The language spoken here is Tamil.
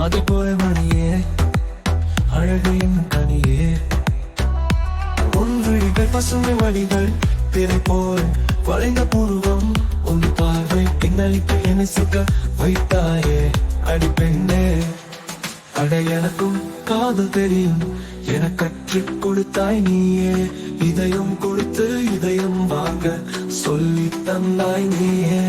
அது போல மணியே அழகையின் கனியே உன் விழிகள் பசுமை வழிகள் பிறை போல் வளைந்த பூர்வம் உன் பார்வை பின்னலிட்டு என்னை சிக்க வைத்தாயே அடி பெண்ணே அட எனக்கும் காதல் தெரியும் என கற்றுக் கொடுத்தாய் நீயே இதயம் கொடுத்து இதயம் வாங்க சொல்லி தந்தாய் நீயே